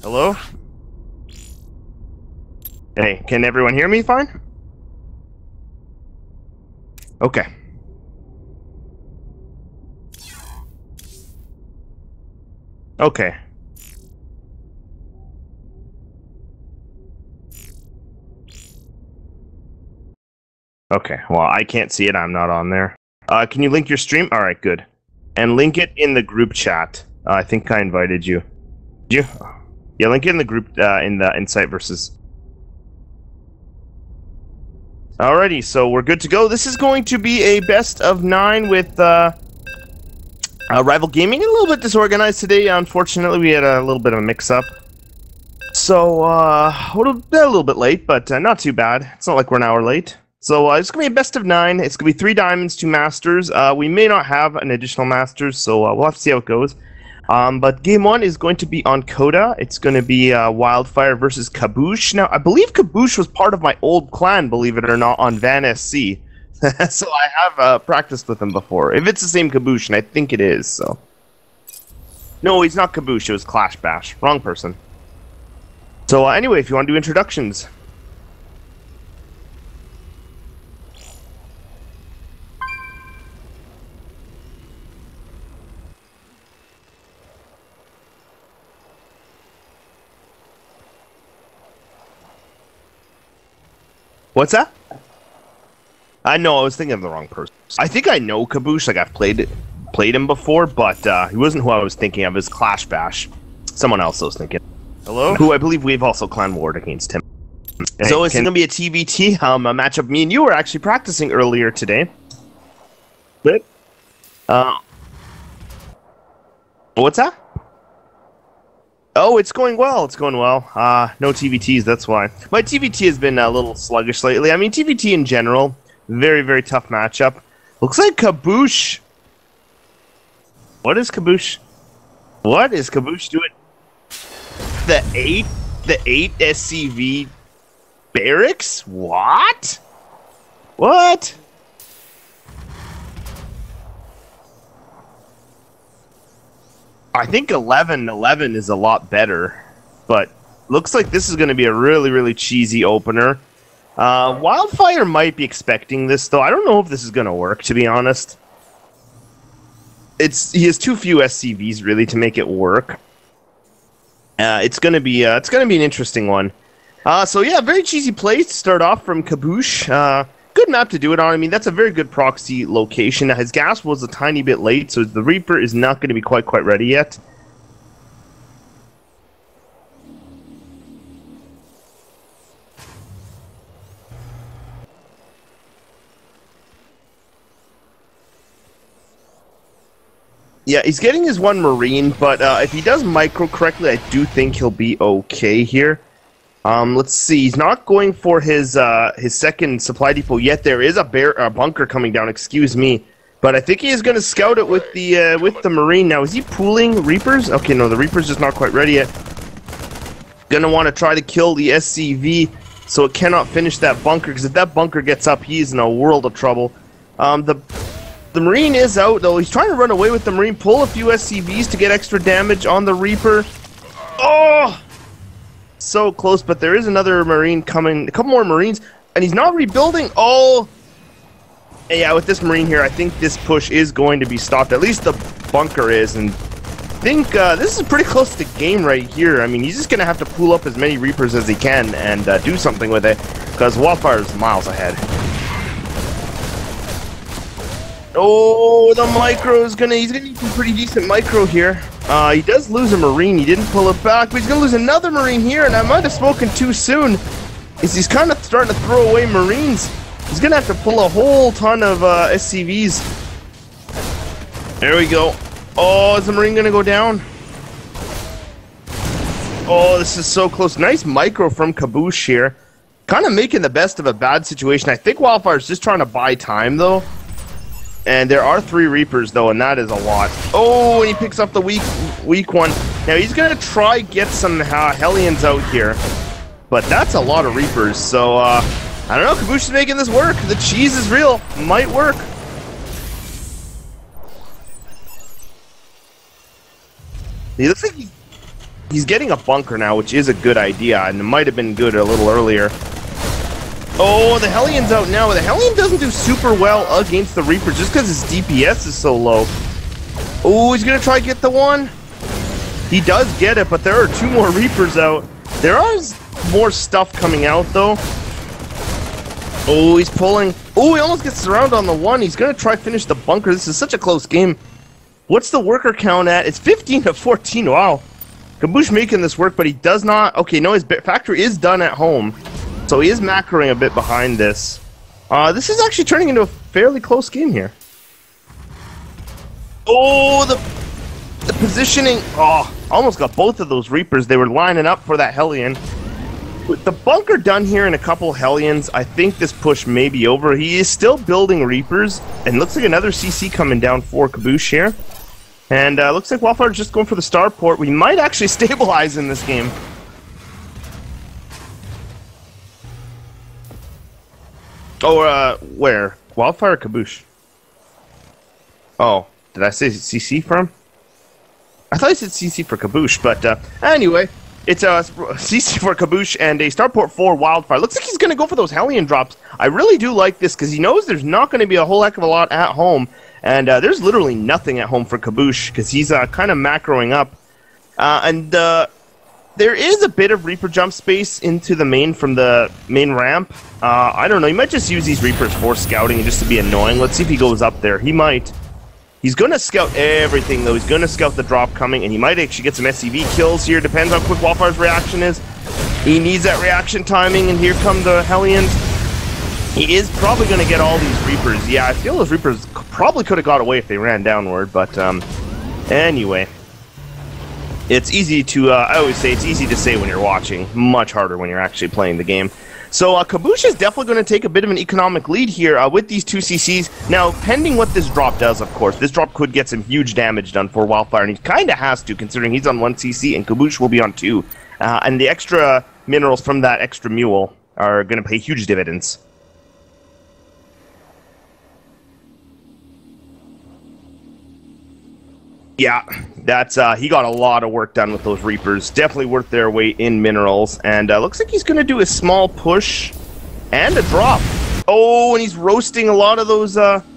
Hello? Hey, can everyone hear me fine? Okay. Okay. Okay, well, I can't see it. I'm not on there. Can you link your stream? All right, good. And link it in the group chat. I think I invited you. Did you? Yeah, link it in the group, in the Insight versus... Alrighty, so we're good to go. This is going to be a best of 9 with, Rival Gaming. A little bit disorganized today. Unfortunately, we had a little bit of a mix-up. So, we're a little bit late, but not too bad. It's not like we're an hour late. So, it's going to be a best of 9. It's going to be 3 diamonds, 2 masters. We may not have an additional masters, so we'll have to see how it goes. But game 1 is going to be on Coda. It's going to be Wildfire versus Kaboosh. Now, I believe Kaboosh was part of my old clan, believe it or not, on Van SC. So I have practiced with him before. If it's the same Kaboosh, and I think it is, so... No, he's not Kaboosh, it was Clash Bash. Wrong person. So anyway, if you want to do introductions... What's that? I know, I was thinking of the wrong person. I think I know Kaboosh, like I've played him before, but he wasn't who I was thinking of. It was Clash Bash. Someone else I was thinking. Hello? Who I believe we've also clan warred against him. So it's going to be a TBT, a matchup me and you were actually practicing earlier today. But, what's that? Oh, it's going well. It's going well. No TVTs, that's why. My TVT has been a little sluggish lately. I mean, TVT in general, very, very tough matchup. Looks like Kaboosh. What is Kaboosh? What is Kaboosh doing? The 8 SCV barracks? What? What? I think 11-11 is a lot better, but looks like this is going to be a really, really cheesy opener. Wildfire might be expecting this, though. I don't know if this is going to work, to be honest. He has too few SCVs, really, to make it work. It's going to be an interesting one. So yeah, very cheesy play to start off from Kaboosh. Good map to do it on. I mean, that's a very good proxy location. Now, his gas was a tiny bit late, so the Reaper is not going to be quite ready yet. Yeah, he's getting his 1 Marine, but if he does micro correctly, I do think he'll be okay here. Let's see. He's not going for his second supply depot yet. There is a bunker coming down. Excuse me, but I think he is going to scout it with the Marine. Now, is he pooling Reapers? Okay, no, the Reaper's just not quite ready yet. Gonna want to try to kill the SCV so it cannot finish that bunker, because if that bunker gets up, he's in a world of trouble. The Marine is out though. He's trying to run away with the Marine. Pull a few SCVs to get extra damage on the Reaper. Oh! So close, but there is another Marine coming. A couple more Marines, and he's not rebuilding. Oh! Yeah, with this Marine here, I think this push is going to be stopped. At least the bunker is, and I think this is pretty close to game right here. I mean, he's just going to have to pull up as many Reapers as he can and do something with it, because Wildfire is miles ahead. Oh, the micro is he's gonna need some pretty decent micro here. He does lose a Marine. He didn't pull it back, but he's gonna lose another Marine here, and I might have spoken too soon. He's kind of starting to throw away Marines. He's gonna have to pull a whole ton of SCVs. There we go. Oh, is the Marine gonna go down? Oh, this is so close. Nice micro from Kaboosh here. Kind of making the best of a bad situation. I think Wildfire's just trying to buy time, though. And there are 3 Reapers, though, and that is a lot. Oh, and he picks up the weak one. Now, he's going to try get some Hellions out here. But that's a lot of Reapers, so, I don't know. Kaboosh is making this work. The cheese is real. Might work. He looks like He's getting a bunker now, which is a good idea, and it might have been good a little earlier. Oh, the Hellion's out now. The Hellion doesn't do super well against the Reapers just because his DPS is so low. Oh, he's going to try to get the one. He does get it, but there are 2 more Reapers out. There is more stuff coming out, though. Oh, he's pulling. Oh, he almost gets surrounded on the one. He's going to try to finish the bunker. This is such a close game. What's the worker count at? It's 15 to 14. Wow. Kaboosh making this work, but he does not... Okay, no, his factory is done at home. So he is macroing a bit behind this. This is actually turning into a fairly close game here. Oh, the positioning. Oh, almost got both of those Reapers. They were lining up for that Hellion. With the bunker done here and a couple Hellions, I think this push may be over. He is still building Reapers, and looks like another CC coming down for Kaboosh here. And looks like Wildfire's just going for the starport. We might actually stabilize in this game. Oh, where? Wildfire or Kaboosh? Oh, did I say CC for him? I thought I said CC for Kaboosh, but anyway, it's CC for Kaboosh and a starport for Wildfire. Looks like he's going to go for those Hellion drops. I really do like this because he knows there's not going to be a whole heck of a lot at home, and there's literally nothing at home for Kaboosh because he's kind of macroing up. There is a bit of Reaper jump space into the main from the main ramp. I don't know, he might just use these Reapers for scouting just to be annoying. Let's see if he goes up there. He might. He's going to scout everything, though. He's going to scout the drop coming, and he might actually get some SCV kills here. Depends how quick Wildfire's reaction is. He needs that reaction timing, and here come the Hellions. He is probably going to get all these Reapers. Yeah, I feel those Reapers probably could have got away if they ran downward, but anyway. It's easy to, I always say it's easy to say when you're watching, much harder when you're actually playing the game. So Kaboosh is definitely going to take a bit of an economic lead here with these 2 CCs. Now, pending what this drop does, of course, this drop could get some huge damage done for Wildfire, and he kind of has to, considering he's on 1 CC and Kaboosh will be on 2. And the extra minerals from that extra mule are going to pay huge dividends. Yeah, that's he got a lot of work done with those Reapers. Definitely worth their weight in minerals. And looks like he's going to do a small push and a drop. Oh, and he's roasting a lot of those SCVs.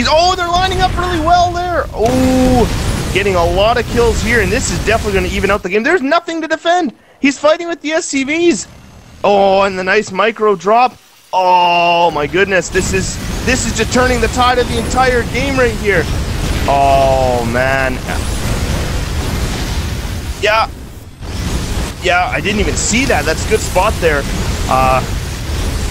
Oh, they're lining up really well there. Oh, getting a lot of kills here, and this is definitely going to even out the game. There's nothing to defend. He's fighting with the SCVs. Oh, and the nice micro drop. Oh my goodness, this is just turning the tide of the entire game right here. Oh, man. Yeah, I didn't even see that. That's a good spot there.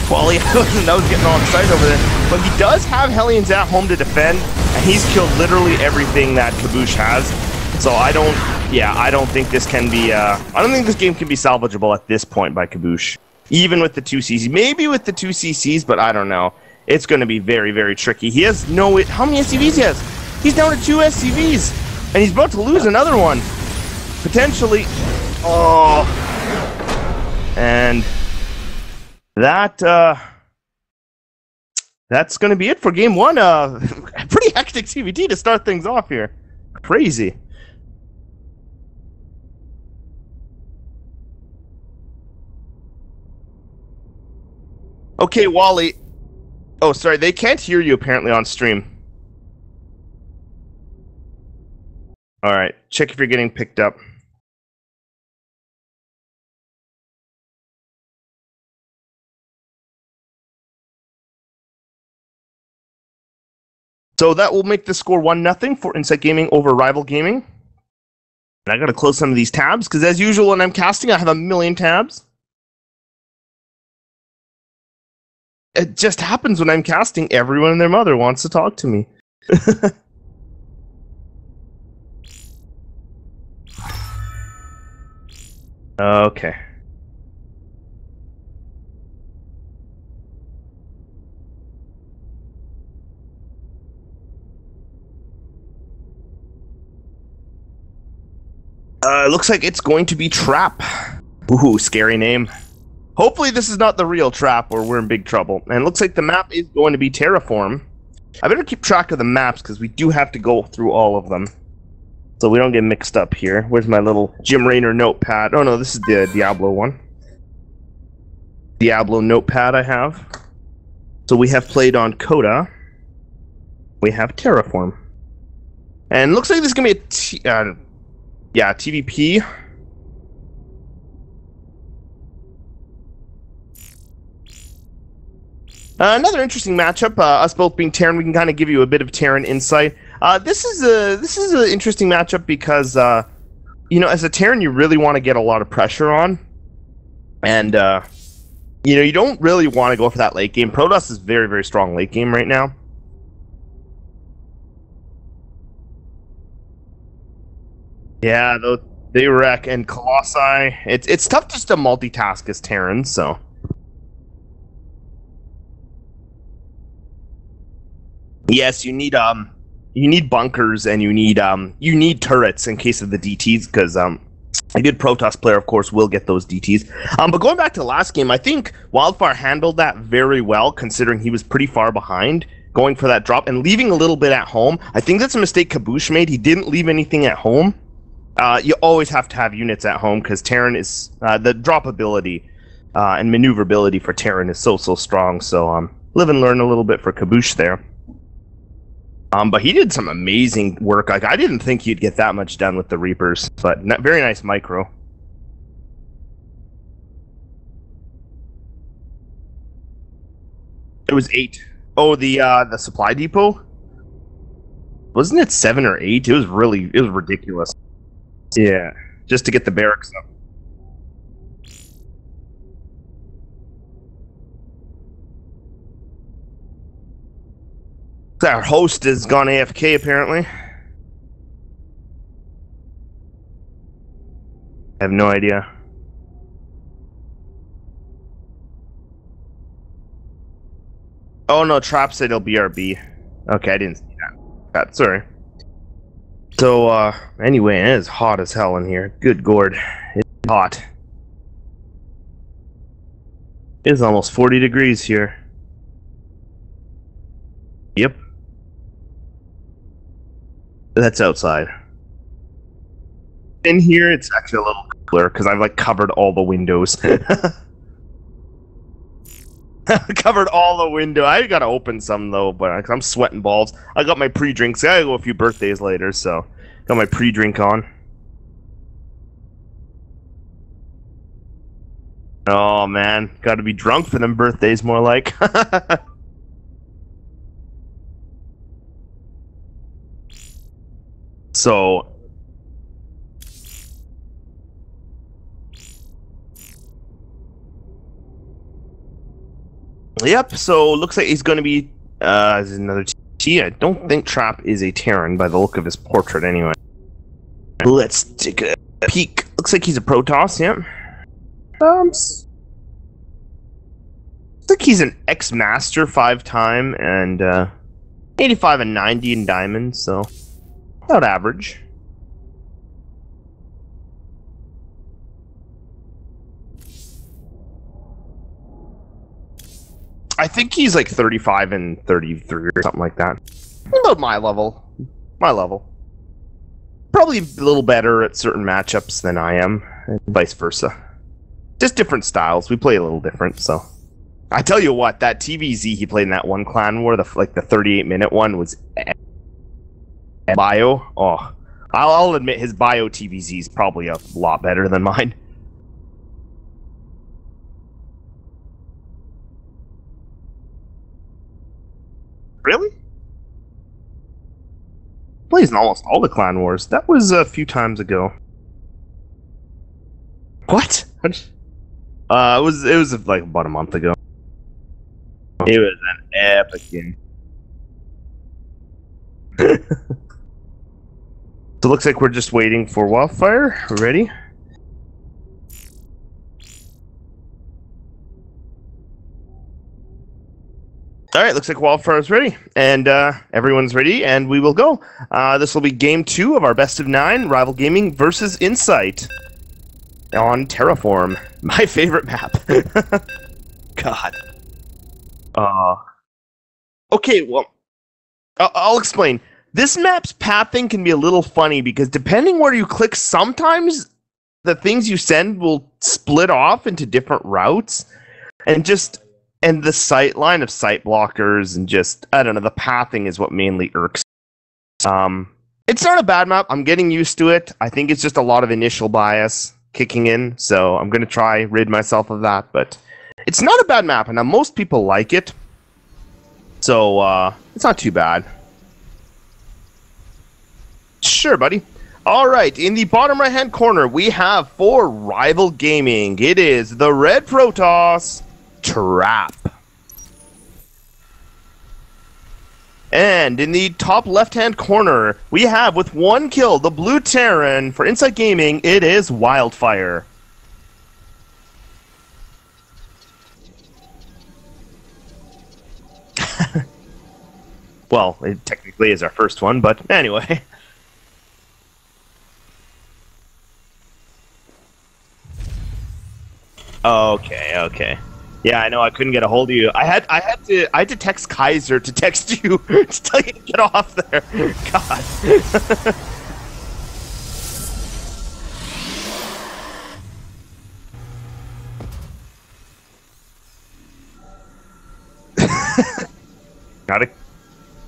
Wally, I was getting all excited over there. But he does have Hellions at home to defend, and he's killed literally everything that Kaboosh has. So I don't think this can be, I don't think this game can be salvageable at this point by Kaboosh. Even with the 2 CCs. Maybe with the 2 CCs, but I don't know. It's going to be very, very tricky. He has no... How many SCVs he has? He's down to 2 SCVs, and he's about to lose another one. Potentially. Oh. And that's going to be it for game 1. Pretty hectic CVT to start things off here. Crazy. Okay, Wally. Oh, sorry, they can't hear you apparently on stream. Alright, check if you're getting picked up. So that will make the score 1-0 for Insight Gaming over Rival Gaming. And I gotta close some of these tabs, because as usual when I'm casting, I have a million tabs. It just happens when I'm casting, everyone and their mother wants to talk to me. Okay. Looks like it's going to be Trap. Ooh, scary name. Hopefully this is not the real Trap or we're in big trouble. And it looks like the map is going to be Terraform. I better keep track of the maps because we do have to go through all of them. So we don't get mixed up here. Where's my little Jim Raynor notepad? Oh no, this is the Diablo one. Diablo notepad I have. So we have played on Coda. We have Terraform. And looks like this is going to be a TVP. Another interesting matchup. Us both being Terran, we can kind of give you a bit of Terran insight. This is an interesting matchup because as a Terran, you really want to get a lot of pressure on, and you don't really want to go for that late game. Protoss is very, very strong late game right now. Yeah, they wreck, and Colossi. It's tough just to multitask as Terran, so. Yes, you need bunkers and you need turrets in case of the DTs because a good Protoss player, of course, will get those DTs. But going back to the last game, I think Wildfire handled that very well considering he was pretty far behind going for that drop and leaving a little bit at home. I think that's a mistake Caboose made. He didn't leave anything at home. You always have to have units at home because Terran is the drop ability and maneuverability for Terran is so strong. So live and learn a little bit for Caboose there. But he did some amazing work. Like I didn't think he'd get that much done with the Reapers, but very nice micro. It was 8. Oh, the supply depot? Wasn't it 7 or 8? It was ridiculous. Yeah, just to get the barracks up. Our host has gone AFK, apparently. I have no idea. Oh no, Trap said he'll BRB. Okay, I didn't see that. Sorry. So, anyway, it is hot as hell in here. Good gourd. It's hot. It is almost 40 degrees here. Yep. That's outside. In here, it's actually a little cooler because I've covered all the windows. Covered all the window. I gotta open some though, but I'm sweating balls. I got my pre-drinks. I gotta go a few birthdays later, so got my pre-drink on. Oh man, gotta be drunk for them birthdays, more like. So, yep. So looks like he's going to be another T. I don't think Trap is a Terran by the look of his portrait, anyway. Let's take a peek. Looks like he's a Protoss. Yep. Looks like he's an ex-master 5-time and 85 and 90 in diamonds. So. About average. I think he's like 35 and 33 or something like that. About my level. My level. Probably a little better at certain matchups than I am, and vice versa. Just different styles. We play a little different, so. I tell you what, that TVZ he played in that one clan war, the 38-minute one, was bio. Oh, I'll admit his bio TVZ is probably a lot better than mine. Really? Plays in almost all the clan wars. That was a few times ago. What? It was like about a month ago. It was an epic game. So it looks like we're just waiting for Wildfire. We're ready. Alright, looks like Wildfire's ready. And everyone's ready, and we will go. This will be game 2 of our best of 9, Rival Gaming versus Insight. On Terraform. My favorite map. God. Okay, well, I'll explain. This map's pathing can be a little funny because depending where you click, sometimes the things you send will split off into different routes, and the line of sight blockers and just, I don't know, the pathing is what mainly irks. It's not a bad map. I'm getting used to it. I think it's just a lot of initial bias kicking in, so I'm going to try rid myself of that, but it's not a bad map, and most people like it, so it's not too bad. Sure, buddy. Alright, in the bottom right-hand corner, we have for Rival Gaming. It is the Red Protoss Trap. And in the top left-hand corner, we have, with 1 kill, the Blue Terran. For InGt Gaming, it is Wildfire. Well, it technically is our first one, but anyway. Okay. Yeah, I know. I couldn't get a hold of you. I had to text Kaiser to text you to tell you to get off there. God.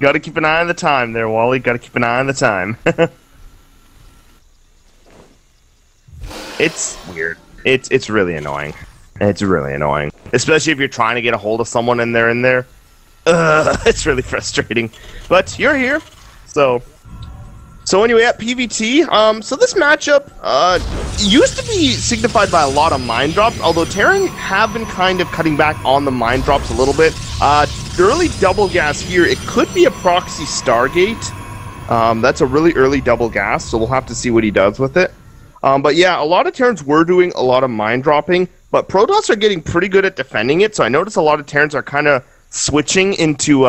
Gotta keep an eye on the time there, Wally. Gotta keep an eye on the time. It's weird. It's really annoying. It's really annoying. Especially if you're trying to get a hold of someone and they're in there. It's really frustrating. But you're here. So anyway, at PVT, so this matchup used to be signified by a lot of mine drops, although Terran have been kind of cutting back on the mine drops a little bit. Early double gas here, it could be a proxy Stargate. That's a really early double gas, so we'll have to see what he does with it. But yeah, a lot of Terrans were doing a lot of mine dropping, but Protoss are getting pretty good at defending it, so I noticed a lot of Terrans are kind of switching into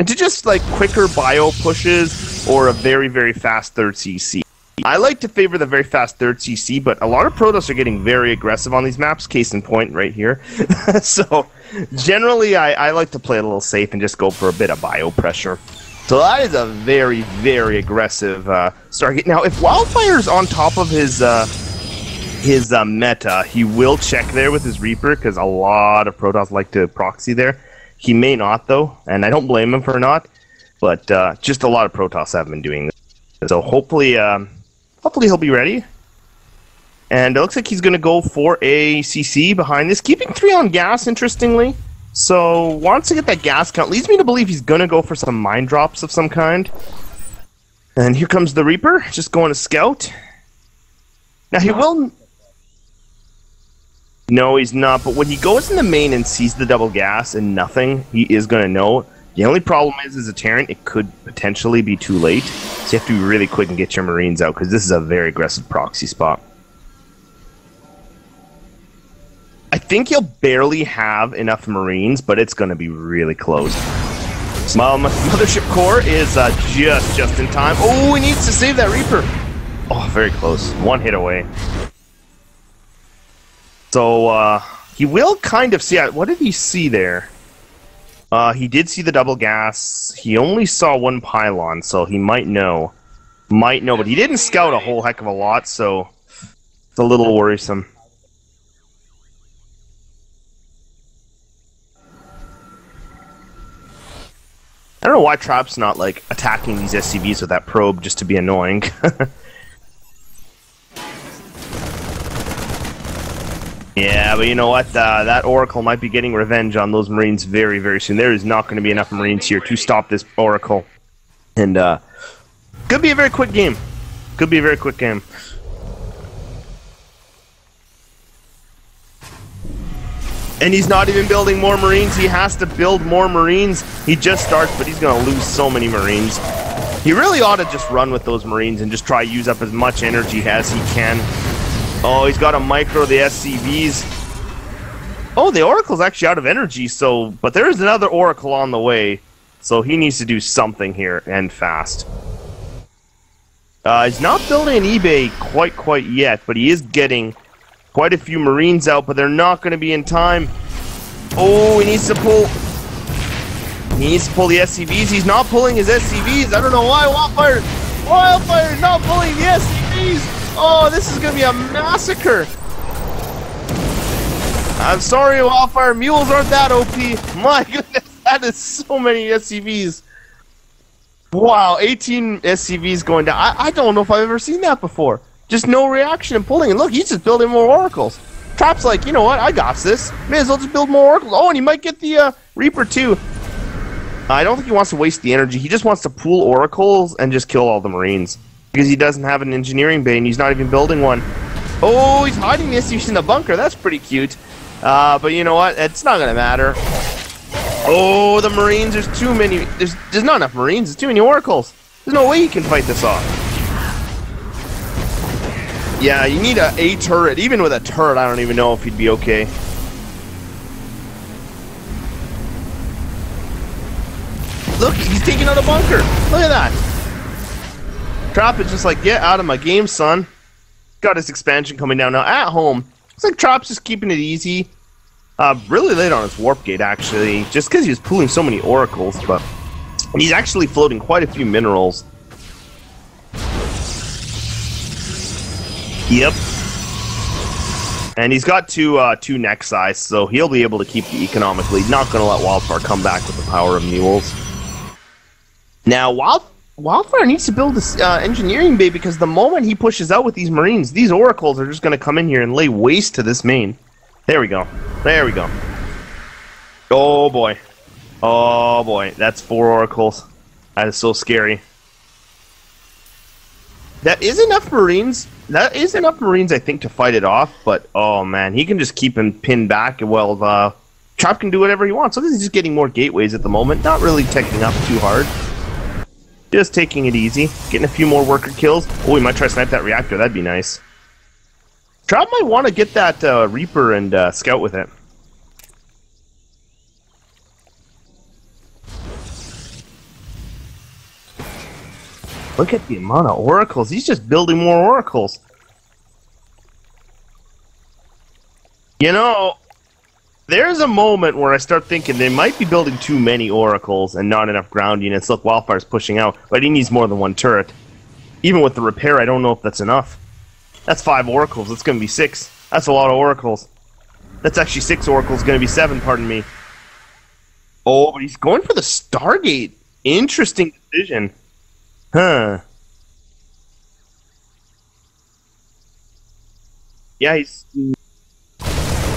just like quicker bio pushes or a very, very fast 3rd CC. I like to favor the very fast 3rd CC, but a lot of Protoss are getting very aggressive on these maps, case in point right here. So generally I like to play it a little safe and just go for a bit of bio pressure. So that is a very, very aggressive Stargate. Now, if Wildfire's on top of his meta, he will check there with his Reaper, because a lot of Protoss like to proxy there. He may not, though, and I don't blame him for not, but just a lot of Protoss have been doing this. So hopefully he'll be ready. And it looks like he's going to go for a CC behind this, keeping 3 on gas, interestingly. So, wants to get that gas count. Leads me to believe he's going to go for some mine drops of some kind. And here comes the Reaper, just going to scout. Now, he will... No, he's not, but when he goes in the main and sees the double gas and nothing, he is going to know. The only problem is, as a Terran, it could potentially be too late. So you have to be really quick and get your Marines out, because this is a very aggressive proxy spot. I think he'll barely have enough Marines, but it's going to be really close. Mothership Core is just in time. Oh, he needs to save that Reaper. Oh, very close. 1 hit away. So, he will kind of see... What did he see there? He did see the double gas. He only saw 1 pylon, so he might know. But he didn't scout a whole heck of a lot, so it's a little worrisome. I don't know why Trap's not, like, attacking these SCVs with that probe just to be annoying. Yeah, but you know what? That Oracle might be getting revenge on those Marines very, very soon. There is not going to be enough Marines here to stop this Oracle. And, could be a very quick game. Could be a very quick game. And he's not even building more Marines. He has to build more Marines. He just starts, but he's going to lose so many Marines. He really ought to just run with those Marines and just try to use up as much energy as he can. Oh, he's got to micro the SCVs. Oh, the Oracle's actually out of energy, so... But there is another Oracle on the way, so he needs to do something here, and fast. He's not building an eBay quite yet, but he is getting... quite a few Marines out, but they're not going to be in time. Oh, he needs to pull. He needs to pull the SCVs. He's not pulling his SCVs. I don't know why. Wildfire's not pulling the SCVs. Oh, this is going to be a massacre. I'm sorry, Wildfire. Mules aren't that OP. My goodness, that is so many SCVs. Wow, 18 SCVs going down. I don't know if I've ever seen that before. Just no reaction and pulling. And look, he's just building more oracles. Trap's like, you know what? I got this. May as well just build more oracles. Oh, and he might get the Reaper too. I don't think he wants to waste the energy. He just wants to pool oracles and just kill all the Marines. Because he doesn't have an engineering bay and he's not even building one. Oh, he's hiding the SCVs in the bunker. That's pretty cute. But you know what? It's not going to matter. Oh, the Marines. There's too many. There's not enough Marines. There's too many oracles. There's no way you can fight this off. Yeah, you need a turret. Even with a turret, I don't even know if he'd be okay. Look, he's taking out a bunker. Look at that. Trap is just like, get out of my game, son. Got his expansion coming down now at home. Looks like Trap's just keeping it easy. Really late on his warp gate, actually, just because he was pulling so many oracles, but he's actually floating quite a few minerals. Yep. And he's got two neck size, so he'll be able to keep the economic lead. Not going to let Wildfire come back with the power of mules. Now, Wildfire needs to build this engineering bay, because the moment he pushes out with these Marines, these oracles are just going to come in here and lay waste to this main. There we go. There we go. Oh boy. Oh boy. That's 4 oracles. That is so scary. That is enough Marines. That is enough Marines, I think, to fight it off. But, oh man, he can just keep him pinned back. Well, Trap can do whatever he wants. So this is just getting more gateways at the moment. Not really teching up too hard. Just taking it easy. Getting a few more worker kills. Oh, we might try to snipe that reactor. That'd be nice. Trap might want to get that Reaper and scout with it. Look at the amount of oracles. He's just building more oracles. You know, there's a moment where I start thinking they might be building too many oracles and not enough ground units. Look, Wildfire's pushing out, but he needs more than 1 turret. Even with the repair, I don't know if that's enough. That's 5 oracles. That's going to be 6. That's a lot of oracles. That's actually 6 oracles. Going to be 7, pardon me. Oh, but he's going for the Stargate. Interesting decision. Huh. Yeah, he's...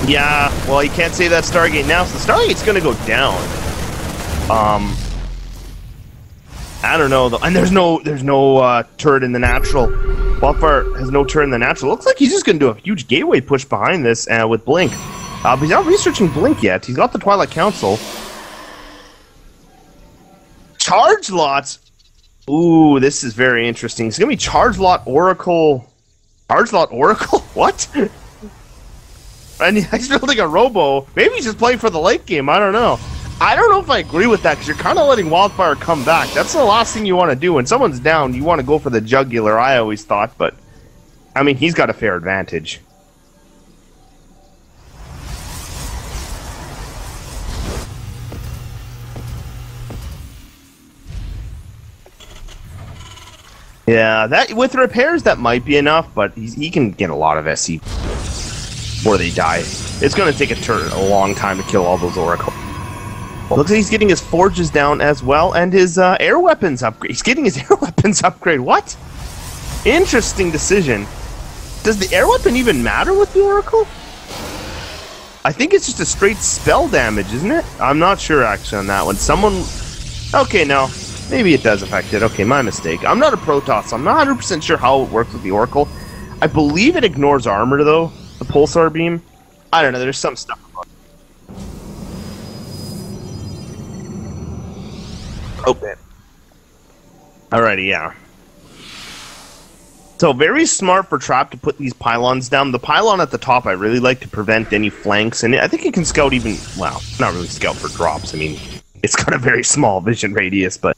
Yeah, well, you can't say that Stargate now, so the Stargate's going to go down. I don't know, though. And there's no turret in the natural. Wildfire has no turret in the natural. Looks like he's just going to do a huge gateway push behind this with Blink. But he's not researching Blink yet. He's got the Twilight Council. Charge lots. Ooh, this is very interesting. It's going to be Charge Lot Oracle. Charge Lot Oracle? What? And he's building a Robo. Maybe he's just playing for the late game. I don't know. I don't know if I agree with that, because you're kind of letting Wildfire come back. That's the last thing you want to do. When someone's down, you want to go for the jugular, I always thought. But, I mean, he's got a fair advantage. Yeah, that with repairs, that might be enough, but he can get a lot of SC before they die. It's going to take a long time to kill all those oracles. Looks like he's getting his forges down as well, and his air weapons upgrade. He's getting his air weapons upgrade. What? Interesting decision. Does the air weapon even matter with the oracle? I think it's just a straight spell damage, isn't it? I'm not sure, actually, on that one. Someone... Okay, no. Maybe it does affect it. Okay, my mistake. I'm not a Protoss, so I'm not 100% sure how it works with the oracle. I believe it ignores armor, though. The pulsar beam. I don't know. There's some stuff about it. Okay. Alrighty, yeah. So, very smart for Trap to put these pylons down. The pylon at the top I really like to prevent any flanks, and I think it can scout even... Well, not really scout for drops. I mean, it's got a very small vision radius, but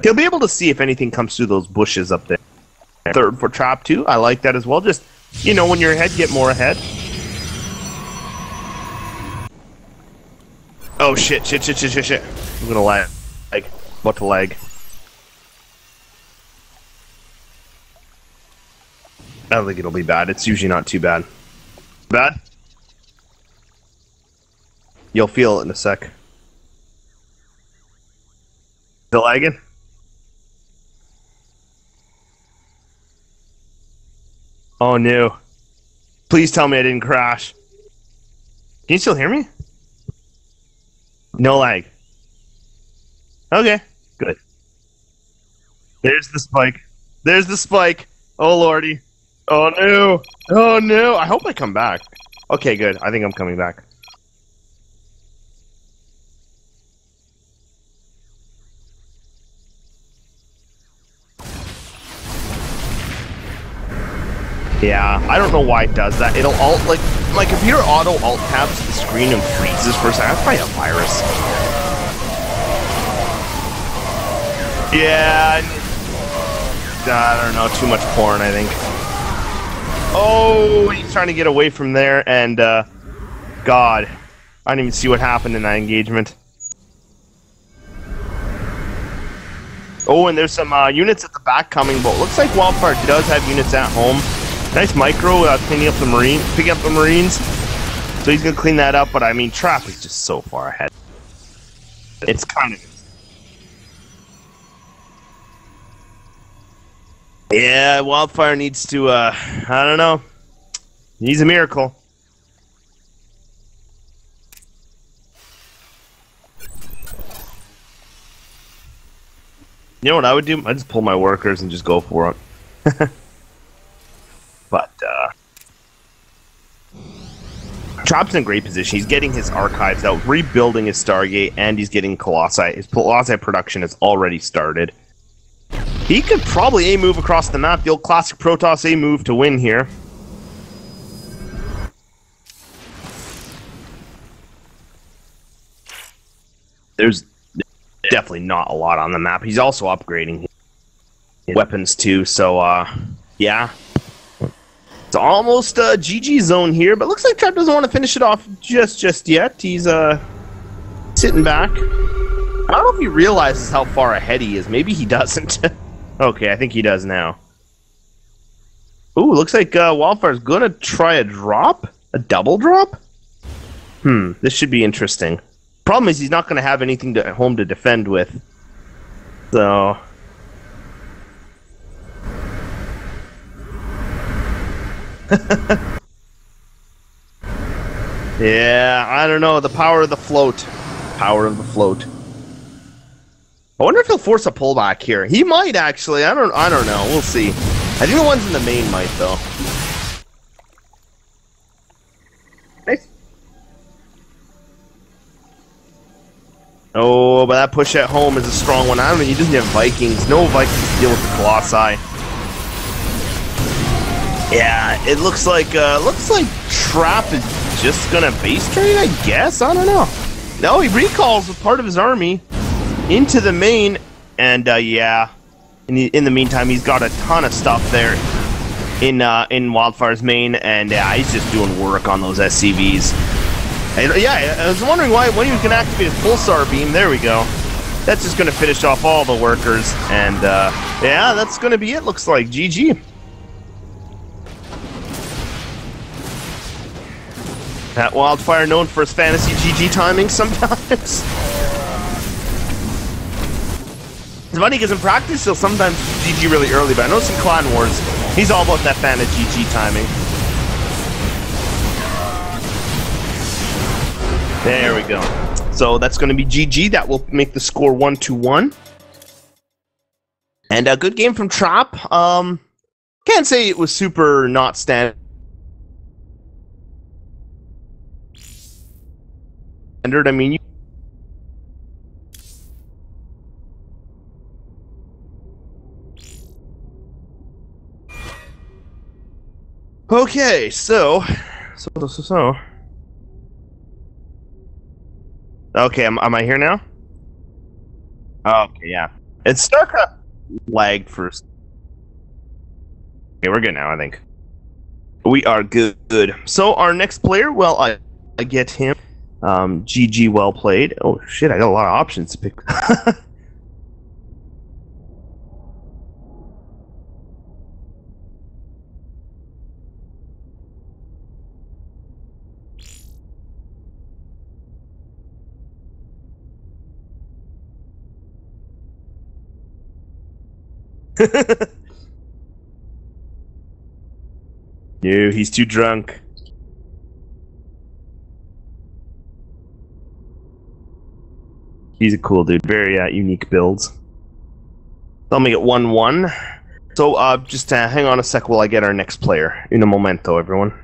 he'll be able to see if anything comes through those bushes up there. Third for Trap, too. I like that as well. Just, you know, when you're ahead, get more ahead. Oh, shit. I'm gonna lie. Like, about to lag. I don't think it'll be bad. It's usually not too bad. Bad? You'll feel it in a sec. Still lagging? Oh no. Please tell me I didn't crash. Can you still hear me? No lag. Okay, good. There's the spike. There's the spike. Oh lordy. Oh no. Oh no. I hope I come back. Okay, good. I think I'm coming back. Yeah, I don't know why it does that. It'll alt, like, my computer auto alt tabs the screen and freezes for a second. That's probably a virus. Yeah, I don't know, too much porn, I think. Oh, he's trying to get away from there, and, God. I didn't even see what happened in that engagement. Oh, and there's some units at the back coming, but it looks like Wildfire does have units at home. Nice micro, cleaning up the picking up the Marines. So he's gonna clean that up, but I mean, Trap is just so far ahead. It's kind of... Yeah, Wildfire needs to, I don't know. Needs a miracle. You know what I would do? I'd just pull my workers and just go for it. But, Trap's in a great position. He's getting his archives out, rebuilding his Stargate, and he's getting Colossi. His Colossi production has already started. He could probably A-move across the map, the old classic Protoss A-move to win here. There's definitely not a lot on the map. He's also upgrading weapons too, so, yeah. It's almost a GG zone here, but looks like Trap doesn't want to finish it off just yet. He's sitting back. I don't know if he realizes how far ahead he is. Maybe he doesn't. Okay, I think he does now. Ooh, looks like Wildfire's gonna try a drop? A double drop? This should be interesting. Problem is he's not gonna have anything at home to defend with. So... Yeah, I don't know. The power of the float. Power of the float. I wonder if he'll force a pullback here. He might actually. I don't know. We'll see. I think the ones in the main might though. Nice. Oh, but that push at home is a strong one. I don't know. He doesn't have Vikings. No Vikings to deal with the Colossi. Yeah, it looks like Trap is just gonna base trade, I guess. I don't know. No, he recalls with part of his army into the main, and yeah. In the meantime, he's got a ton of stuff there in Wildfire's main, and he's just doing work on those SCVs. And, yeah, I was wondering when he was gonna activate his pulsar beam. There we go. That's just gonna finish off all the workers, and yeah, that's gonna be it. Looks like GG. That Wildfire known for his fantasy GG timing sometimes. It's funny because in practice he'll sometimes GG really early, but I noticed in Clan Wars, he's all about that fantasy GG timing. There we go. So that's going to be GG. That will make the score 1-1. And a good game from Trap. Can't say it was super not standard. I mean, okay, so. Okay, am I here now? Okay, yeah. It's StarCraft lagged first. Okay, we're good now, I think. We are good. So our next player, well, I get him. GG, well played. Oh shit, I got a lot of options to pick. No, he's too drunk. He's a cool dude. Very unique builds. I'll make it 1-1. So just hang on a sec while I get our next player. In a momento, everyone.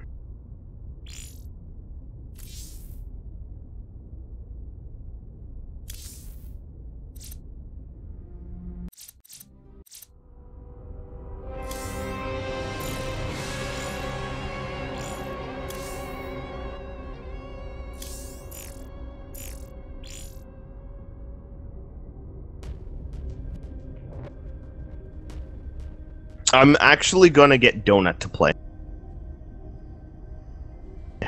I'm actually gonna get Donut to play.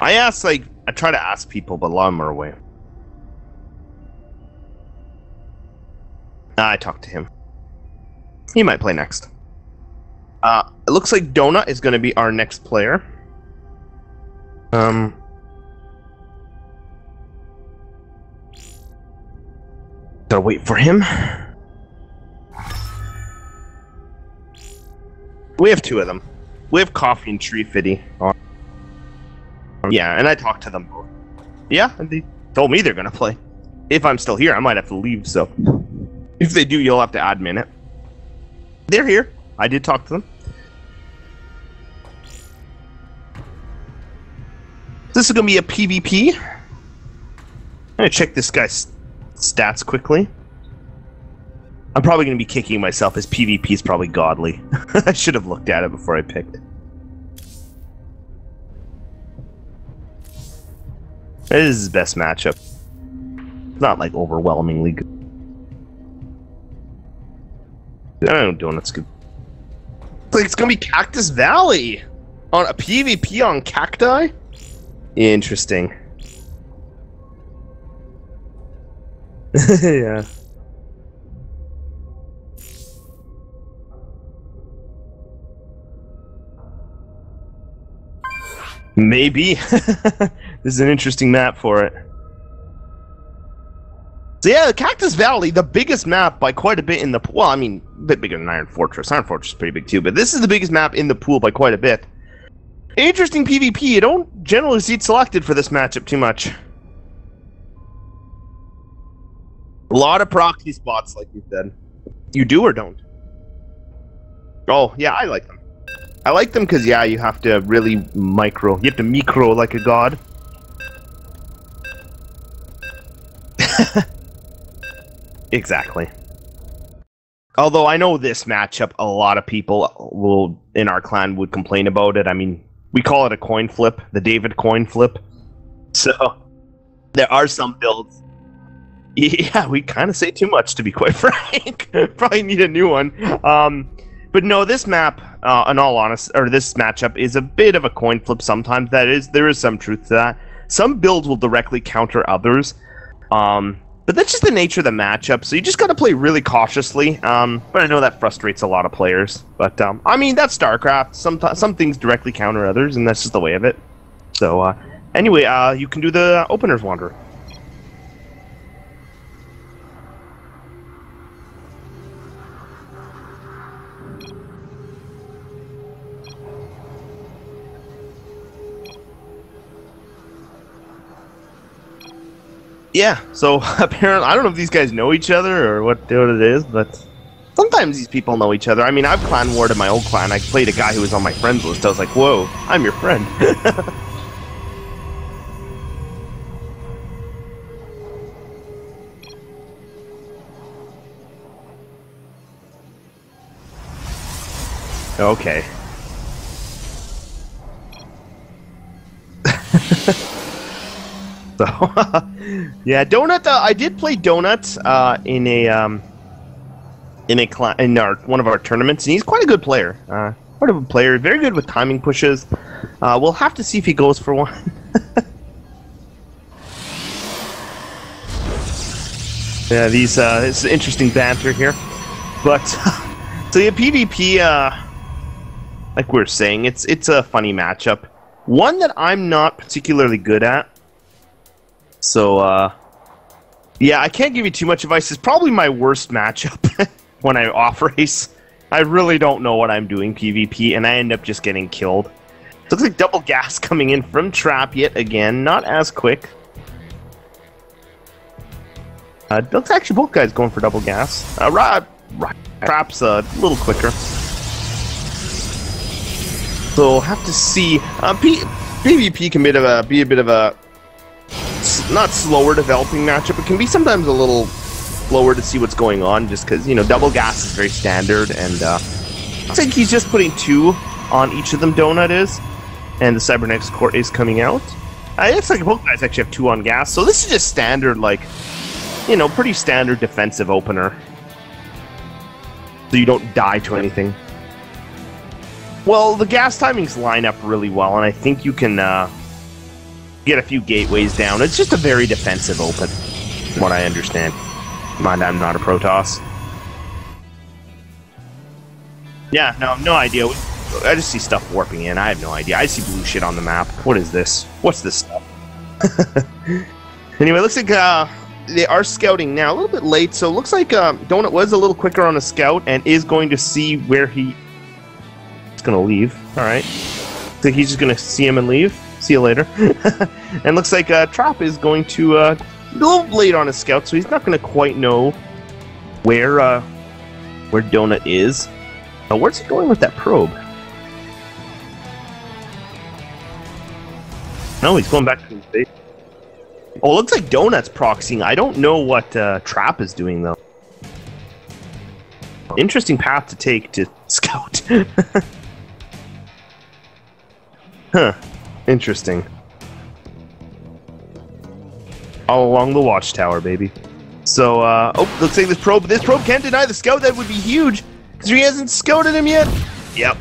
I try to ask people, but a lot of them are away. I talked to him. He might play next. It looks like Donut is gonna be our next player. Gotta wait for him. We have two of them. We have Coffee and Tree Fitty. Yeah, and I talked to them both. Yeah, and they told me they're gonna play. If I'm still here, I might have to leave, so... If they do, you'll have to admin it. They're here. I did talk to them. This is gonna be a PvP. I'm gonna check this guy's stats quickly. I'm probably going to be kicking myself as PvP is probably godly. I should have looked at it before I picked. This is his best matchup. Not like overwhelmingly good. I don't know, Donut's good. Like it's going to be Cactus Valley on a PvP on cacti? Interesting. Yeah. Maybe. This is an interesting map for it. So yeah, Cactus Valley, the biggest map by quite a bit in the... Well, I mean, a bit bigger than Iron Fortress. Iron Fortress is pretty big too, but this is the biggest map in the pool by quite a bit. Interesting PvP. You don't generally see it selected for this matchup too much. A lot of proxy spots, like you said. You do or don't? Oh, yeah, I like them. I like them because, yeah, you have to really micro. You have to micro like a god. Exactly. Although I know this matchup, a lot of people will in our clan would complain about it. I mean, we call it a coin flip, the David coin flip. So, there are some builds. Yeah, we kind of say too much, to be quite frank. Probably need a new one. But no, this map, in all honesty, or this matchup is a bit of a coin flip sometimes. There is some truth to that. Some builds will directly counter others. But that's just the nature of the matchup, so you just gotta play really cautiously. But I know that frustrates a lot of players. But, I mean, that's StarCraft. Some things directly counter others, and that's just the way of it. So, anyway, you can do the Opener's Wanderer. Yeah, so apparently, I don't know if these guys know each other or what it is, but sometimes these people know each other. I mean, I've clan warred in my old clan. I played a guy who was on my friends list. I was like, whoa, I'm your friend. Okay. So, yeah, Donut. I did play Donut in one of our tournaments, and he's quite a good player. Quite a good player, very good with timing pushes. We'll have to see if he goes for one. Yeah, this is interesting banter here, but so yeah, PvP. Like we were saying, it's a funny matchup, one that I'm not particularly good at. So, yeah, I can't give you too much advice. It's probably my worst matchup when I off-race. I really don't know what I'm doing PvP, and I end up just getting killed. Looks like double gas coming in from Trap yet again. Not as quick. Looks actually both guys going for double gas. Trap's a little quicker. So have to see. PvP can be a bit of a not slower developing matchup. It can be sometimes a little slower to see what's going on, just because double gas is very standard, and looks like he's just putting 2 on each of them. Donut is, and the Cybernetics core is coming out. It looks like both guys actually have 2 on gas, so this is just standard, like pretty standard defensive opener, so you don't die to anything. Well, the gas timings line up really well, and I think you can get a few gateways down. It's just a very defensive open, from what I understand. Mind, I'm not a Protoss. Yeah, no idea. I just see stuff warping in. I have no idea. I see blue shit on the map. What is this? What's this stuff? Anyway, looks like they are scouting now. A little bit late, so it looks like Donut was a little quicker on a scout and is going to see where he's going to leave. All right. Looks like he's just going to see him and leave. See you later. And looks like Trap is going to a little late on his scout, so he's not going to quite know where Donut is. Where's he going with that probe? No, he's going back to his base. Oh, it looks like Donut's proxying. I don't know what Trap is doing, though. Interesting path to take to scout. Huh. Interesting. All along the watchtower, baby. So, oh, looks like this probe can't deny the scout. That would be huge, because he hasn't scouted him yet. Yep.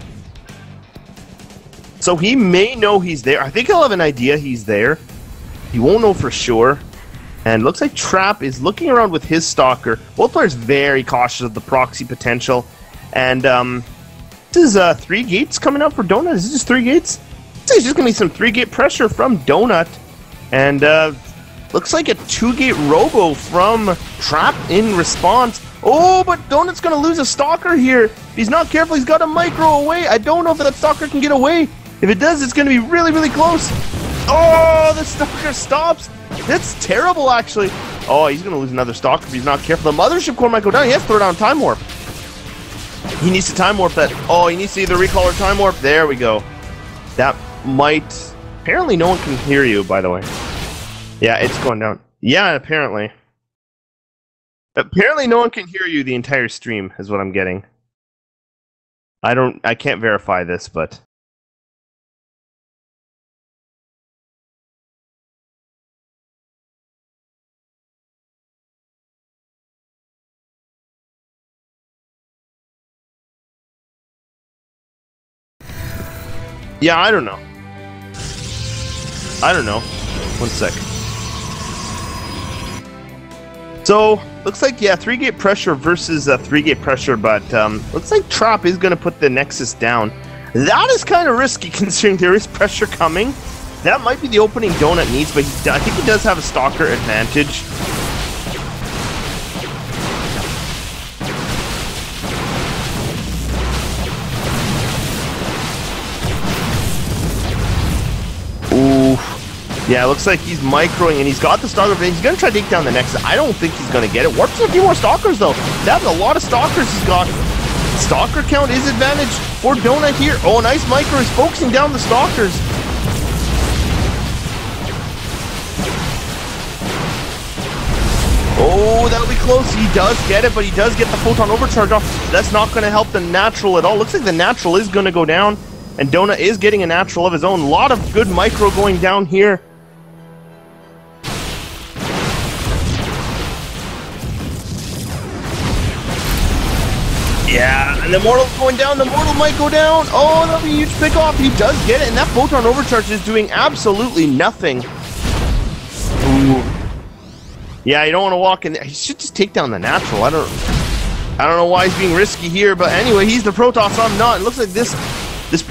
So he may know he's there. I think he'll have an idea he's there. He won't know for sure. And looks like Trap is looking around with his Stalker. Both players very cautious of the proxy potential. And this is 3 gates coming up for Donut. Is this just 3 gates? It's just going to be some 3-gate pressure from Donut. And looks like a 2-gate robo from Trap in response. Oh, but Donut's going to lose a Stalker here. If he's not careful, he's got a micro away. I don't know if that Stalker can get away. If it does, it's going to be really, really close. Oh, the Stalker stops. That's terrible, actually. Oh, he's going to lose another Stalker if he's not careful. The Mothership core might go down. He has to throw down Time Warp. He needs to Time Warp that. Oh, he needs to either recall or Time Warp. There we go. That might... Apparently no one can hear you, by the way. Yeah, it's going down. Yeah, apparently. Apparently no one can hear you the entire stream, is what I'm getting. I can't verify this, but... Yeah, I don't know. I don't know. One sec. So, looks like, yeah, 3-gate pressure versus 3-gate pressure, but looks like Trap is going to put the Nexus down. That is kind of risky considering there is pressure coming. That might be the opening Donut needs, but I think he does have a Stalker advantage. Yeah, it looks like he's microing, and he's got the Stalker, but he's going to try to take down the Nexus. I don't think he's going to get it. Warps a few more Stalkers, though. That's a lot of Stalkers he's got. Stalker count is advantage for Donut here. Oh, nice micro. He's focusing down the Stalkers. Oh, that'll be close. He does get it, but he does get the Photon Overcharge off. That's not going to help the Natural at all. Looks like the Natural is going to go down, and Donut is getting a Natural of his own. A lot of good micro going down here. Yeah, and the Mortal's going down. The Mortal might go down. Oh, that'll be a huge pick off. He does get it, and that Photon Overcharge is doing absolutely nothing. Ooh. Yeah, you don't want to walk in there. He should just take down the Natural. I don't know why he's being risky here, but anyway, he's the Protoss. I'm not. It looks like this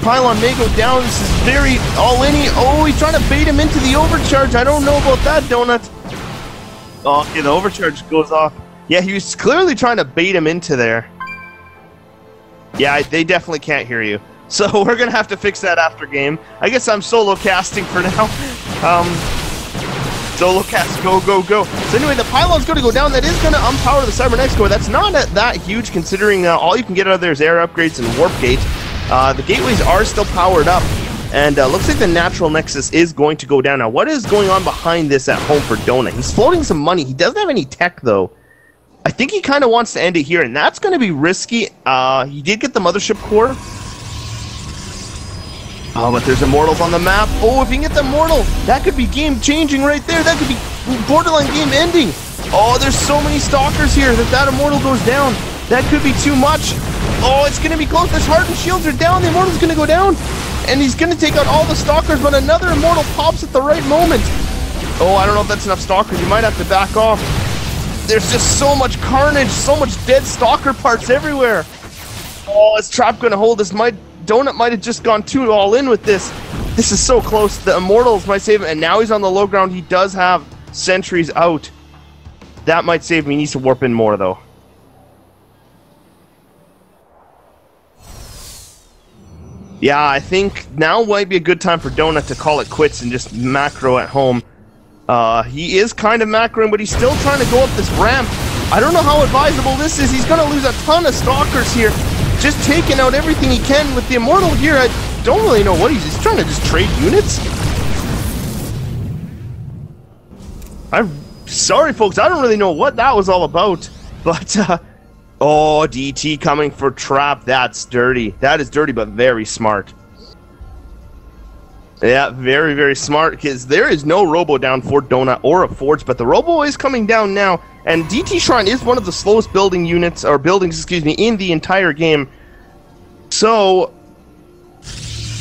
pylon may go down. This is very all-in-y. Oh, he's trying to bait him into the Overcharge. I don't know about that, Donut. Oh, okay, the Overcharge goes off. Yeah, he was clearly trying to bait him into there. Yeah, they definitely can't hear you. So we're going to have to fix that after game. I guess I'm solo casting for now. Solo cast, go, go, go. So anyway, the pylon's going to go down. That is going to unpower the Cybernex core. That's not that huge considering all you can get out of there is air upgrades and warp gate. The gateways are still powered up. And looks like the natural nexus is going to go down. Now, what is going on behind this at home for Donut? He's floating some money. He doesn't have any tech, though. I think he kind of wants to end it here, and that's going to be risky. He did get the mothership core. Oh, but there's immortals on the map. Oh, if he can get the immortal, that could be game-changing right there. That could be borderline game-ending. Oh, there's so many stalkers here that immortal goes down. That could be too much. Oh, it's going to be close. His hardened shields are down. The immortal's going to go down. And he's going to take out all the stalkers, but another immortal pops at the right moment. Oh, I don't know if that's enough stalkers. You might have to back off. There's just so much carnage, so much dead stalker parts everywhere. Oh, is Trap going to hold this? Donut might have just gone too all in with this. This is so close. The immortals might save him, and now he's on the low ground. He does have sentries out. That might save him. He needs to warp in more, though. Yeah, I think now might be a good time for Donut to call it quits and just macro at home. He is kind of macroing, but he's still trying to go up this ramp. I don't know how advisable this is. He's going to lose a ton of stalkers here. Just taking out everything he can with the immortal here. I don't really know what he's trying to just trade units. I'm sorry, folks. I don't really know what that was all about. But, oh, DT coming for Trap. That's dirty. That is dirty, but very smart. Yeah, very, very smart, because there is no Robo down for Donut or a Forge, but the Robo is coming down now, and DT Shrine is one of the slowest building units, or buildings, excuse me, in the entire game. So,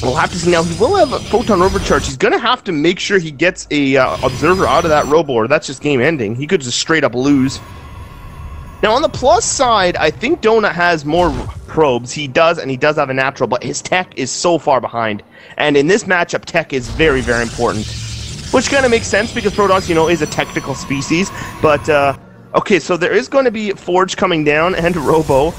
we'll have to see. Now, he will have a Photon Overcharge. He's going to have to make sure he gets a Observer out of that Robo, or that's just game ending. He could just straight up lose. Now, on the plus side, I think Donut has more probes. He does, and he does have a natural, but his tech is so far behind. And in this matchup, tech is very, very important. Which kind of makes sense, because Protoss, you know, is a technical species. But, okay, so there is going to be Forge coming down, and Robo.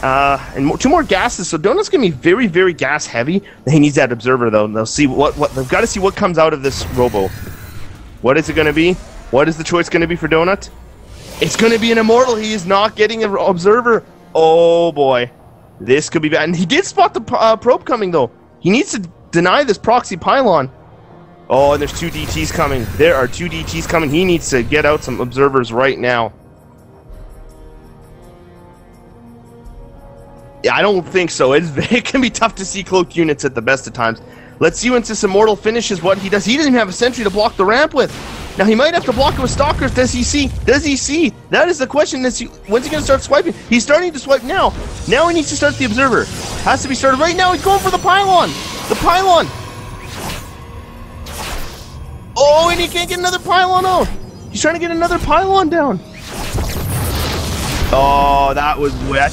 And two more gases, so Donut's going to be very, very gas heavy. He needs that Observer, though, and they'll see they've got to see what comes out of this Robo. What is it going to be? What is the choice going to be for Donut? It's going to be an Immortal. He is not getting an Observer. Oh, boy. This could be bad. And he did spot the probe coming, though. He needs to deny this proxy pylon. Oh, and there's two DTs coming. There are two DTs coming. He needs to get out some Observers right now. Yeah, I don't think so. It can be tough to see cloaked units at the best of times. Let's see once this Immortal finishes what he does. He doesn't even have a sentry to block the ramp with. Now, he might have to block it with Stalkers. Does he see? Does he see? That is the question. When's he going to start swiping? He's starting to swipe now. Now he needs to start the Observer. Has to be started right now. He's going for the pylon. The pylon. Oh, and he can't get another pylon out. He's trying to get another pylon down. Oh, that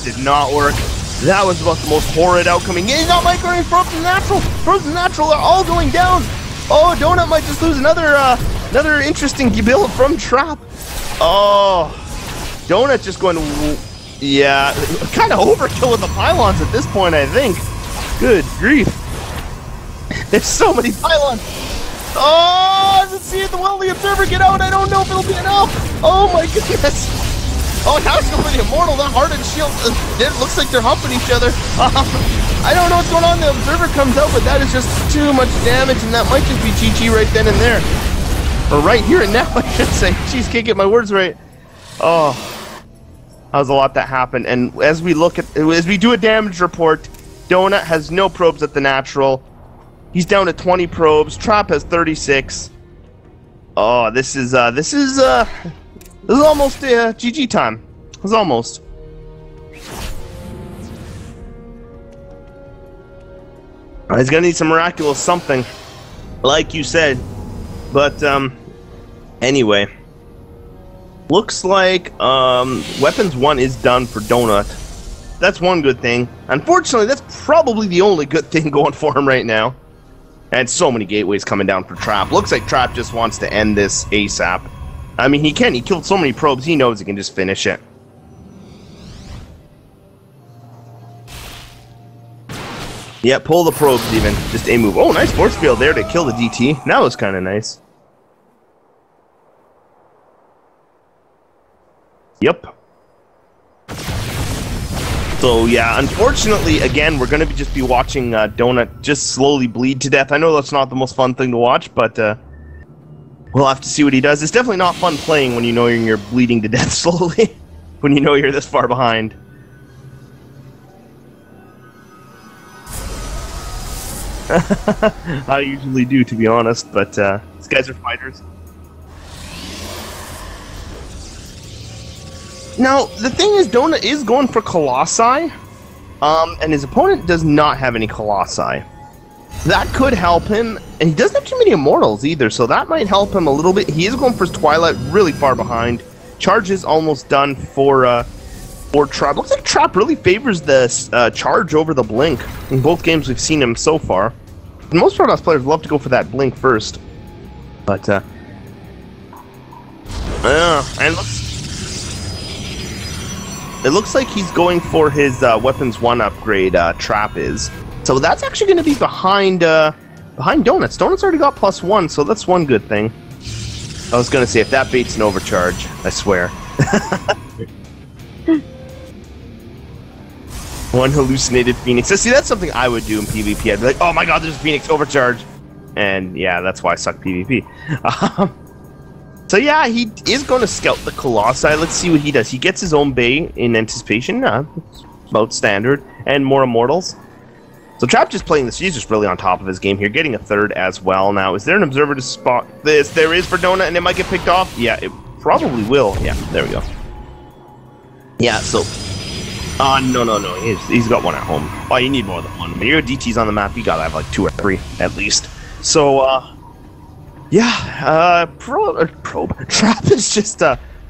did not work. That was about the most horrid outcome. He's not microing Frozen Natural. Frozen Natural are all going down. Oh, Donut might just lose another interesting build from Trap. Oh, Donut just going, yeah, kind of overkill with the pylons at this point, I think. Good grief. There's so many pylons. Oh, let's see if will the Observer get out. I don't know if it'll be enough. Oh my goodness. Oh, now it's going for the Immortal. The hardened shield. It looks like they're humping each other. I don't know what's going on. The Observer comes out, but that is just too much damage, and that might just be GG right then and there. Or right here and now, I should say. Jeez, can't get my words right. Oh, that was a lot that happened. And as we do a damage report, Donut has no probes at the natural. He's down to 20 probes. Trap has 36. Oh, this is almost GG time. This is almost. He's gonna need some miraculous something, like you said. But anyway, looks like weapons 1 is done for Donut. That's one good thing. Unfortunately, that's probably the only good thing going for him right now. And so many gateways coming down for Trap. Looks like Trap just wants to end this ASAP. I mean, he can. He killed so many probes, he knows he can just finish it. Yeah, pull the probes even. Just a move. Oh, nice force field there to kill the DT. That was kind of nice. Yep. So yeah, unfortunately, again, we're going to just be watching Donut just slowly bleed to death. I know that's not the most fun thing to watch, but we'll have to see what he does. It's definitely not fun playing when you know you're bleeding to death slowly, when you know you're this far behind. I usually do, to be honest, but these guys are fighters. Now, the thing is, Donut is going for Colossi, and his opponent does not have any Colossi. That could help him, and he doesn't have too many Immortals either, so that might help him a little bit. He is going for his Twilight, really far behind. Charge is almost done for Trap. Looks like Trap really favors the Charge over the Blink. In both games we've seen him so far. And most Protoss players love to go for that Blink first. But, and it looks like he's going for his Weapons 1 upgrade, Trap is. So that's actually going to be behind Donuts. Donuts already got +1, so that's one good thing. I was going to say, if that baits an overcharge, I swear. One hallucinated Phoenix. So see, that's something I would do in PvP. I'd be like, oh my god, there's a Phoenix overcharge. And yeah, that's why I suck PvP. So yeah, he is going to scout the Colossi. Let's see what he does. He gets his own bay in anticipation. It's about standard. And more Immortals. So Trap just playing this. He's just really on top of his game here. Getting a third as well. Now, is there an observer to spot this? There is for Donut, and it might get picked off. Yeah, it probably will. Yeah, there we go. Yeah, so... no. He's got one at home. Oh, you need more than one. When your DT's on the map, you gotta have like 2 or 3 at least. So, yeah, probe. Trap is just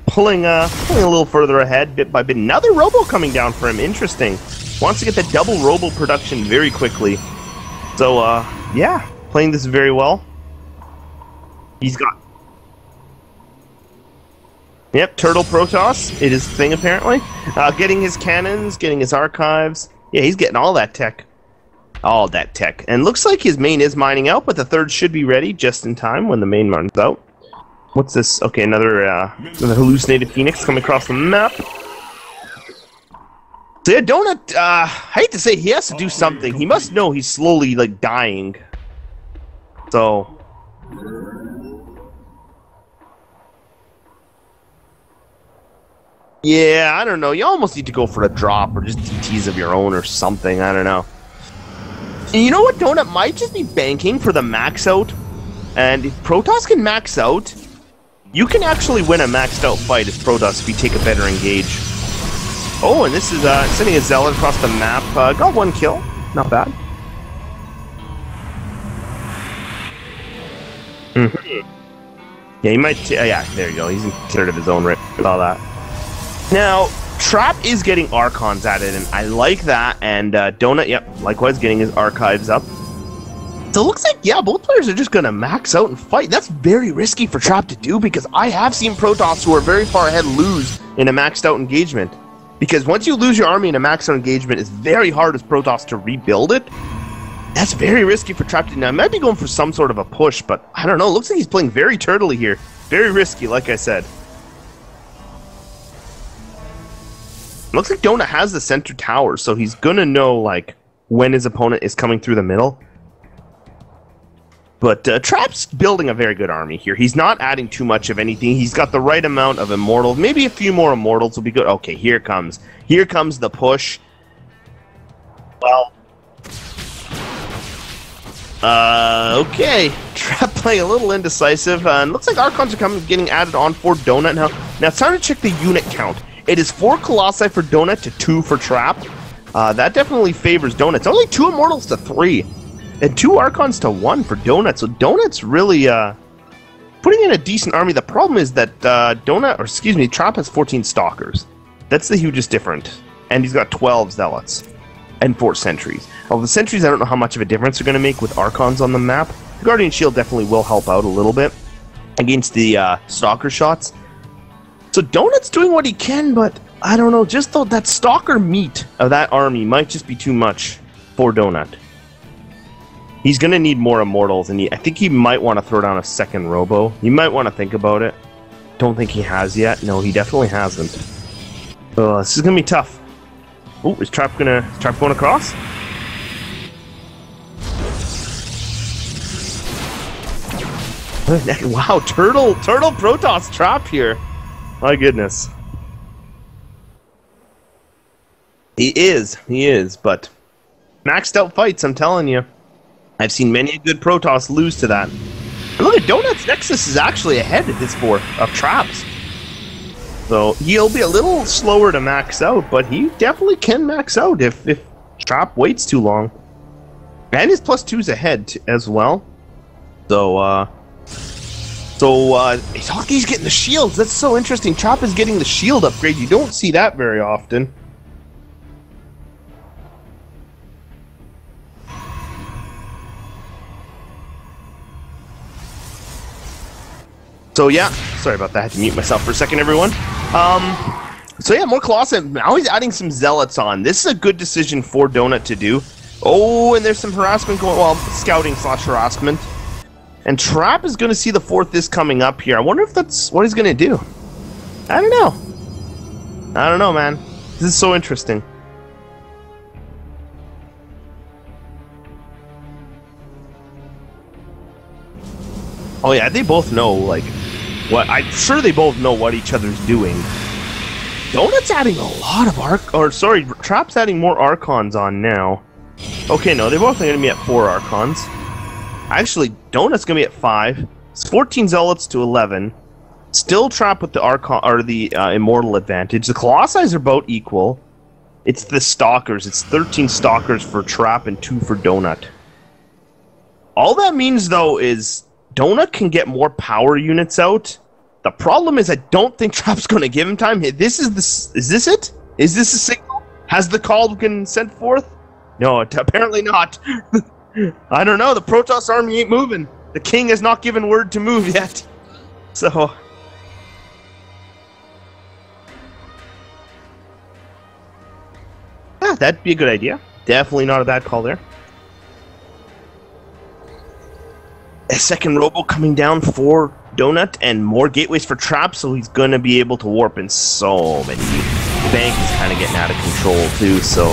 pulling a little further ahead, bit by bit. Another Robo coming down for him. Interesting. Wants to get the double Robo production very quickly. So, yeah, playing this very well. He's got... Yep, Turtle Protoss. It is a thing, apparently. Getting his cannons, getting his archives. Yeah, he's getting all that tech. All that tech. And looks like his main is mining out, but the third should be ready just in time when the main runs out. What's this? Okay, another hallucinated Phoenix coming across the map. So yeah, Donut, I hate to say, he has to do something. He must know he's slowly, like, dying. So... yeah, I don't know. You almost need to go for a drop or just DTs of your own or something. I don't know. And you know what? Donut might just be banking for the max out. And if Protoss can max out, you can actually win a maxed out fight as Protoss if you take a better engage. Oh, and this is sending a Zealot across the map. Got 1 kill. Not bad. Yeah, he might... yeah, there you go. He's in third of his own right with all that. Now, Trap is getting Archons added, and I like that, and Donut, yep, likewise getting his archives up. So it looks like, yeah, both players are just going to max out and fight. That's very risky for Trap to do, because I have seen Protoss who are very far ahead lose in a maxed out engagement. Because once you lose your army in a maxed out engagement, it's very hard as Protoss to rebuild it. That's very risky for Trap to do. Now, I might be going for some sort of a push, but I don't know. It looks like he's playing very turtley here. Very risky, like I said. Looks like Donut has the center tower, so he's gonna know, like, when his opponent is coming through the middle. But Trap's building a very good army here. He's not adding too much of anything. He's got the right amount of Immortals. Maybe a few more Immortals will be good. Okay, here comes. Here comes the push. Well... okay. Trap playing a little indecisive. And looks like Archons are getting added on for Donut now. Now it's time to check the unit count. It is 4 Colossi for Donut to 2 for Trap. That definitely favors Donut. It's only 2 Immortals to 3. And 2 Archons to 1 for Donut. So Donut's really putting in a decent army. The problem is that Trap has 14 Stalkers. That's the hugest difference. And he's got 12 Zealots. And 4 Sentries. Well, the Sentries, I don't know how much of a difference they're going to make with Archons on the map. The Guardian Shield definitely will help out a little bit against the Stalker shots. So Donut's doing what he can, but I don't know, just though that Stalker meat of that army might just be too much for Donut. He's going to need more Immortals, and I think he might want to throw down a second Robo. You might want to think about it. Don't think he has yet. No, he definitely hasn't. This is going to be tough. Oh, is Trap going across? Wow, Turtle Protoss Trap here. My goodness. He is, but maxed out fights, I'm telling you. I've seen many a good Protoss lose to that. And look at Donut's Nexus is actually ahead of his of Traps. So he'll be a little slower to max out, but he definitely can max out if Trap waits too long. And his +2's ahead as well. So he's getting the shields. That's so interesting. Trap is getting the shield upgrade. You don't see that very often. So yeah, sorry about that. I had to mute myself for a second, everyone. So yeah, more Colossi. Now he's adding some Zealots on. This is a good decision for Donut to do. Oh, and there's some harassment going. Well, scouting / harassment. And Trap is going to see the 4th coming up here. I wonder if that's what he's going to do. I don't know. I don't know, man. This is so interesting. Oh yeah, they both know, like, what. I'm sure they both know what each other's doing. Donut's adding a lot of Trap's adding more Archons on now. Okay, no, they're both going to be at 4 Archons. Actually, Donut's going to be at 5. It's 14 Zealots to 11. Still Trap with the Archon, or the Immortal advantage. The Colossi are about equal. It's the Stalkers. It's 13 Stalkers for Trap and 2 for Donut. All that means, though, is Donut can get more power units out. The problem is I don't think Trap's going to give him time. Is this it? Is this a signal? Has the call been sent forth? No, apparently not. I don't know. The Protoss army ain't moving. The king has not given word to move yet. So yeah, that'd be a good idea. Definitely not a bad call there. A second Robo coming down for Donut and more gateways for Trap, so he's going to be able to warp in so many. Bank is kind of getting out of control too, so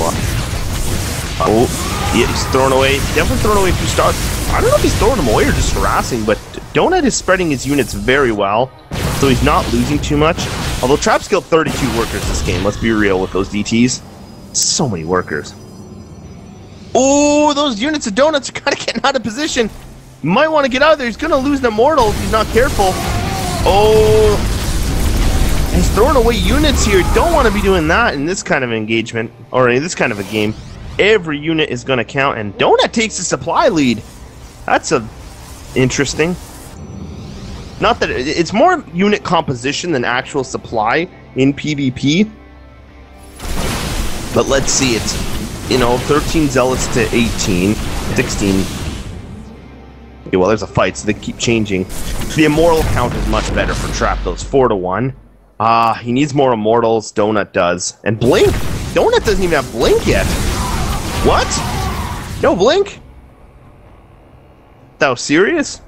yeah, he's throwing away. Definitely throwing away a few stars. I don't know if he's throwing them away or just harassing, but Donut is spreading his units very well, so he's not losing too much. Although Trap's killed 32 workers this game, let's be real with those DTs. So many workers. Oh, those units of Donuts are kind of getting out of position. Might want to get out of there. He's going to lose an Immortal if he's not careful. Oh, he's throwing away units here. Don't want to be doing that in this kind of engagement, or in this kind of a game. Every unit is going to count, and Donut takes the supply lead. That's interesting. Not that it's more unit composition than actual supply in PvP. But let's see, it's 13 Zealots to 18, 16. Okay, well, there's a fight, so they keep changing. The Immortal count is much better for Trap, though. It's 4 to 1. He needs more Immortals. Donut does. And Blink? Donut doesn't even have Blink yet. What? No Blink? That was serious?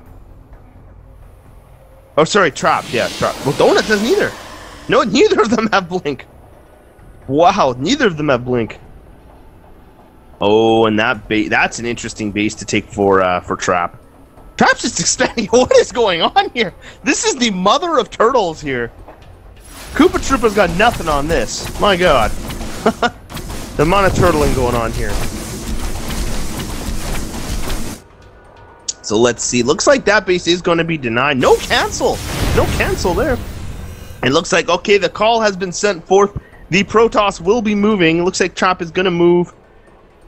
Oh, sorry, Trap. Yeah, Trap. Well, Donut doesn't either. No, neither of them have Blink. Wow, neither of them have Blink. Oh, and that's an interesting base to take for Trap. Trap's just expanding. What is going on here? This is the mother of turtles here. Koopa Troopa's got nothing on this. My god. The amount of turtling going on here. So let's see. Looks like that base is going to be denied. No cancel. No cancel there. It looks like, okay, the call has been sent forth. The Protoss will be moving. Looks like Trap is going to move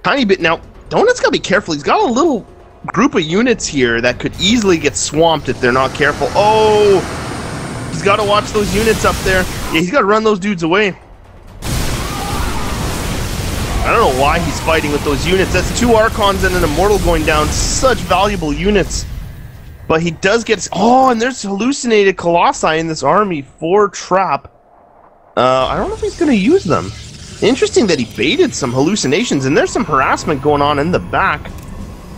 tiny bit. Now, Donut's got to be careful. He's got a little group of units here that could easily get swamped if they're not careful. Oh! He's got to watch those units up there. Yeah, he's got to run those dudes away. I don't know why he's fighting with those units. That's 2 Archons and an Immortal going down. Such valuable units. But he does get... Oh, and there's hallucinated Colossi in this army for Trap. I don't know if he's going to use them. Interesting that he baited some hallucinations, and there's some harassment going on in the back.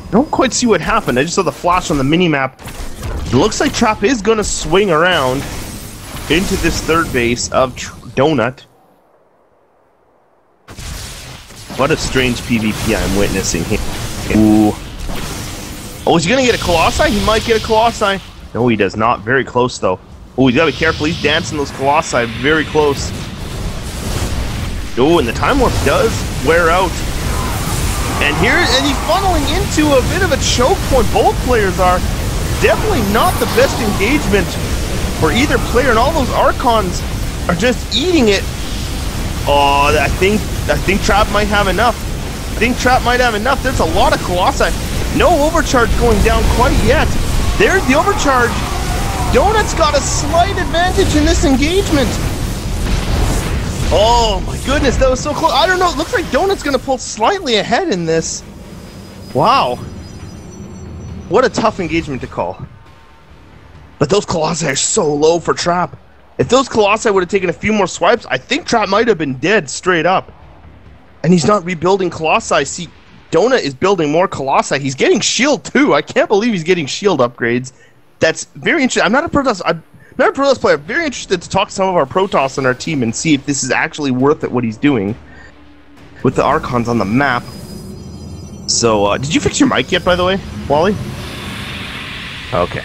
I don't quite see what happened. I just saw the flash on the mini-map. It looks like Trap is going to swing around into this third base of Donut. What a strange PvP I'm witnessing here. Ooh. Oh, is he going to get a Colossi? He might get a Colossi. No, he does not. Very close, though. Oh, he's got to be careful. He's dancing those Colossi very close. Oh, and the Time Warp does wear out. And he's funneling into a bit of a choke point. Both players are definitely not the best engagement for either player, and all those Archons are just eating it. Oh, I think Trap might have enough. There's a lot of Colossi. No overcharge going down quite yet. There's the overcharge. Donut's got a slight advantage in this engagement. Oh my goodness, that was so close. I don't know, it looks like Donut's gonna pull slightly ahead in this. Wow. What a tough engagement to call. But those Colossi are so low for Trap. If those Colossi would have taken a few more swipes, I think Trap might have been dead straight up. And he's not rebuilding Colossi. See, Donut is building more Colossi. He's getting shield too. I can't believe he's getting shield upgrades. That's very interesting. I'm not a Protoss player. I'm very interested to talk to some of our Protoss on our team and see if this is actually worth it, what he's doing with the Archons on the map. So, did you fix your mic yet, by the way, Wally? Okay.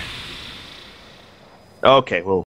Okay, well...